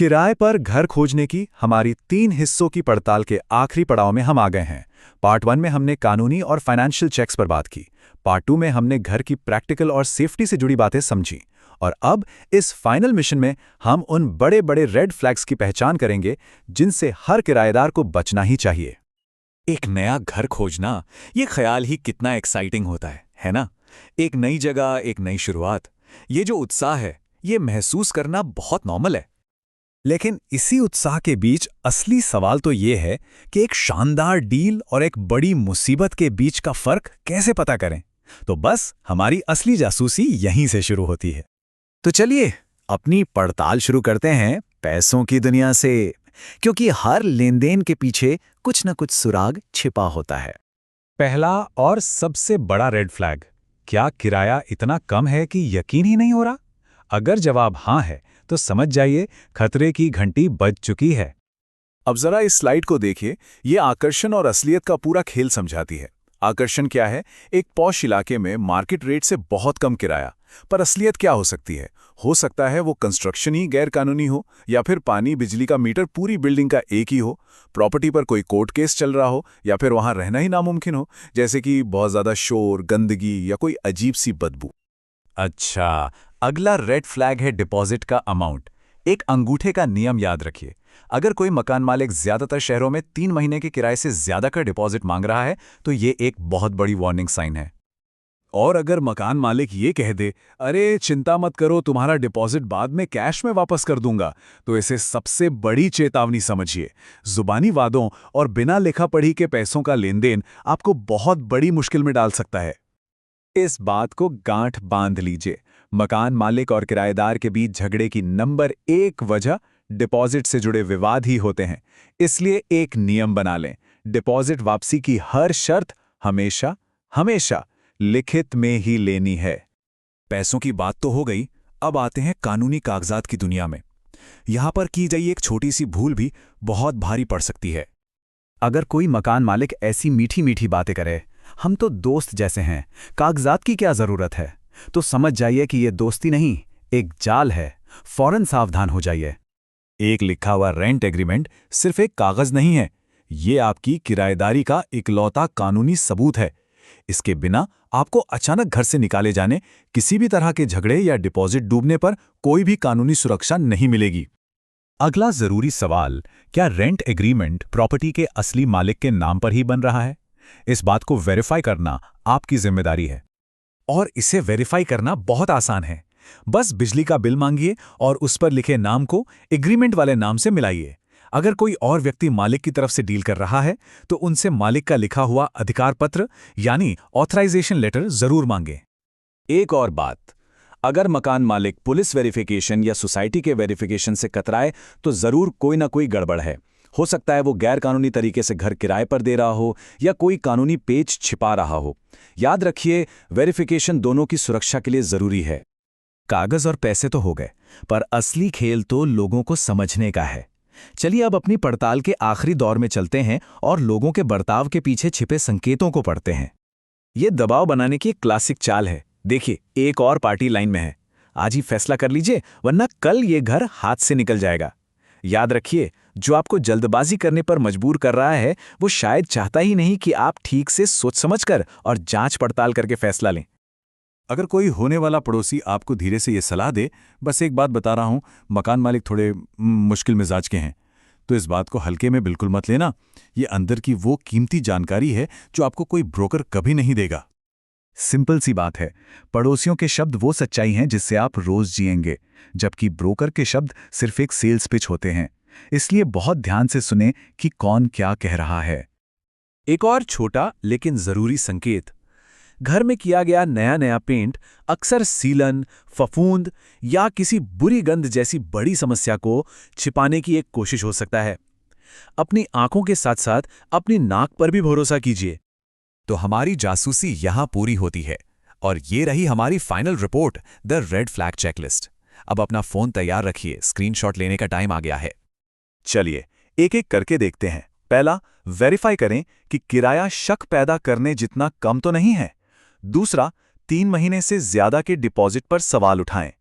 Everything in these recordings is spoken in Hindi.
किराए पर घर खोजने की हमारी 3 हिस्सों की पड़ताल के आखिरी पड़ाव में हम आ गए हैं। पार्ट 1 में हमने कानूनी और फाइनेंशियल चेक्स पर बात की। पार्ट 2 में हमने घर की प्रैक्टिकल और सेफ्टी से जुड़ी बातें समझी। और अब इस फाइनल मिशन में हम उन बड़े बड़े रेड फ्लैग्स की पहचान करेंगे जिनसे हर किराएदार को बचना ही चाहिए। एक नया घर खोजना, ये ख्याल ही कितना एक्साइटिंग होता है ना? एक नई जगह, एक नई शुरुआत, ये जो उत्साह है, ये महसूस करना बहुत नॉर्मल है। लेकिन इसी उत्साह के बीच असली सवाल तो ये है कि एक शानदार डील और एक बड़ी मुसीबत के बीच का फर्क कैसे पता करें। तो बस हमारी असली जासूसी यहीं से शुरू होती है। तो चलिए अपनी पड़ताल शुरू करते हैं पैसों की दुनिया से, क्योंकि हर लेनदेन के पीछे कुछ न कुछ सुराग छिपा होता है। पहला और सबसे बड़ा रेड फ्लैग, क्या किराया इतना कम है कि यकीन ही नहीं हो रहा? अगर जवाब हाँ है तो समझ जाइए खतरे की घंटी बज चुकी है। अब जरा इस स्लाइड को देखिए, ये आकर्षण और असलियत का पूरा खेल समझाती है। आकर्षण क्या है? एक पॉश इलाके में मार्केट रेट से बहुत कम किराया। पर असलियत क्या हो सकती है? हो सकता है वो कंस्ट्रक्शन ही गैर कानूनी हो, या फिर पानी बिजली का मीटर पूरी बिल्डिंग का एक ही हो, प्रॉपर्टी पर कोई कोर्ट केस चल रहा हो, या फिर वहां रहना ही नामुमकिन हो, जैसे कि बहुत ज्यादा शोर, गंदगी या कोई अजीब सी बदबू। अच्छा, अगला रेड फ्लैग है डिपॉजिट का अमाउंट। एक अंगूठे का नियम याद रखिए, अगर कोई मकान मालिक ज्यादातर शहरों में 3 महीने के किराए से ज्यादा का डिपॉजिट मांग रहा है तो ये एक बहुत बड़ी वार्निंग साइन है। और अगर मकान मालिक ये कह दे, अरे चिंता मत करो, तुम्हारा डिपॉजिट बाद में कैश में वापस कर दूंगा, तो इसे सबसे बड़ी चेतावनी समझिए। जुबानी वादों और बिना लिखा पढ़ी के पैसों का लेनदेन आपको बहुत बड़ी मुश्किल में डाल सकता है। इस बात को गांठ बांध लीजिए, मकान मालिक और किराएदार के बीच झगड़े की नंबर 1 वजह डिपॉजिट से जुड़े विवाद ही होते हैं। इसलिए एक नियम बना लें, डिपॉजिट वापसी की हर शर्त हमेशा हमेशा लिखित में ही लेनी है। पैसों की बात तो हो गई, अब आते हैं कानूनी कागजात की दुनिया में। यहां पर की गई एक छोटी सी भूल भी बहुत भारी पड़ सकती है। अगर कोई मकान मालिक ऐसी मीठी मीठी बातें करे, हम तो दोस्त जैसे हैं, कागजात की क्या जरूरत है, तो समझ जाइए कि ये दोस्ती नहीं, एक जाल है। फौरन सावधान हो जाइए। एक लिखा हुआ रेंट एग्रीमेंट सिर्फ एक कागज नहीं है, ये आपकी किराएदारी का इकलौता कानूनी सबूत है। इसके बिना आपको अचानक घर से निकाले जाने, किसी भी तरह के झगड़े या डिपॉजिट डूबने पर कोई भी कानूनी सुरक्षा नहीं मिलेगी। अगला जरूरी सवाल, क्या रेंट एग्रीमेंट प्रॉपर्टी के असली मालिक के नाम पर ही बन रहा है? इस बात को वेरीफाई करना आपकी जिम्मेदारी है। और इसे वेरीफाई करना बहुत आसान है। बस बिजली का बिल मांगिए और उस पर लिखे नाम को एग्रीमेंट वाले नाम से मिलाइए। अगर कोई और व्यक्ति मालिक की तरफ से डील कर रहा है तो उनसे मालिक का लिखा हुआ अधिकार पत्र यानी ऑथराइजेशन लेटर जरूर मांगें। एक और बात, अगर मकान मालिक पुलिस वेरिफिकेशन या सोसाइटी के वेरिफिकेशन से कतराए तो जरूर कोई ना कोई गड़बड़ है। हो सकता है वो गैर कानूनी तरीके से घर किराए पर दे रहा हो या कोई कानूनी पेच छिपा रहा हो। याद रखिए, वेरिफिकेशन दोनों की सुरक्षा के लिए जरूरी है। कागज और पैसे तो हो गए, पर असली खेल तो लोगों को समझने का है। चलिए अब अपनी पड़ताल के आखिरी दौर में चलते हैं और लोगों के बर्ताव के पीछे छिपे संकेतों को पढ़ते हैं। ये दबाव बनाने की एक क्लासिक चाल है। देखिए, एक और पार्टी लाइन में है। आज ही फैसला कर लीजिए, वरना कल ये घर हाथ से निकल जाएगा। याद रखिए, जो आपको जल्दबाजी करने पर मजबूर कर रहा है वो शायद चाहता ही नहीं कि आप ठीक से सोच समझकर और जांच पड़ताल करके फैसला लें। अगर कोई होने वाला पड़ोसी आपको धीरे से ये सलाह दे, बस एक बात बता रहा हूं, मकान मालिक थोड़े मुश्किल मिजाज के हैं, तो इस बात को हल्के में बिल्कुल मत लेना। ये अंदर की वो कीमती जानकारी है जो आपको कोई ब्रोकर कभी नहीं देगा। सिंपल सी बात है, पड़ोसियों के शब्द वो सच्चाई हैं जिससे आप रोज जिएंगे, जबकि ब्रोकर के शब्द सिर्फ एक सेल्स पिच होते हैं। इसलिए बहुत ध्यान से सुने कि कौन क्या कह रहा है। एक और छोटा लेकिन जरूरी संकेत, घर में किया गया नया नया पेंट अक्सर सीलन, फफूंद या किसी बुरी गंध जैसी बड़ी समस्या को छिपाने की एक कोशिश हो सकता है। अपनी आंखों के साथ साथ अपनी नाक पर भी भरोसा कीजिए। तो हमारी जासूसी यहां पूरी होती है और ये रही हमारी final report, the red flag checklist. अब अपना फोन तैयार रखिए, स्क्रीनशॉट लेने का टाइम आ गया है। चलिए एक एक करके देखते हैं। पहला, वेरीफाई करें कि किराया शक पैदा करने जितना कम तो नहीं है। दूसरा, 3 महीने से ज्यादा के डिपॉजिट पर सवाल उठाएं।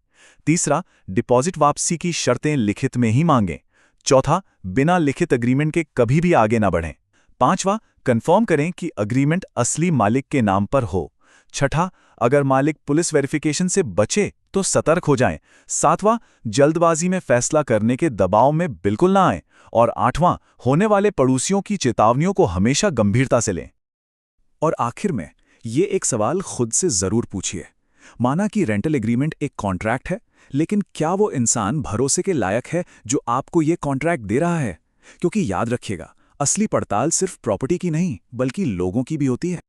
तीसरा, डिपॉजिट वापसी की शर्तें लिखित में ही मांगें। चौथा, बिना लिखित एग्रीमेंट के कभी भी आगे ना बढ़ें। पांचवा, कंफर्म करें कि एग्रीमेंट असली मालिक के नाम पर हो। छठा, अगर मालिक पुलिस वेरिफिकेशन से बचे तो सतर्क हो जाएं। सातवां, जल्दबाजी में फैसला करने के दबाव में बिल्कुल ना आएं। और आठवां, होने वाले पड़ोसियों की चेतावनियों को हमेशा गंभीरता से लें। और आखिर में ये एक सवाल खुद से जरूर पूछिए। माना कि रेंटल एग्रीमेंट एक कॉन्ट्रैक्ट है, लेकिन क्या वो इंसान भरोसे के लायक है जो आपको ये कॉन्ट्रैक्ट दे रहा है? क्योंकि याद रखिएगा, असली पड़ताल सिर्फ प्रॉपर्टी की नहीं बल्कि लोगों की भी होती है।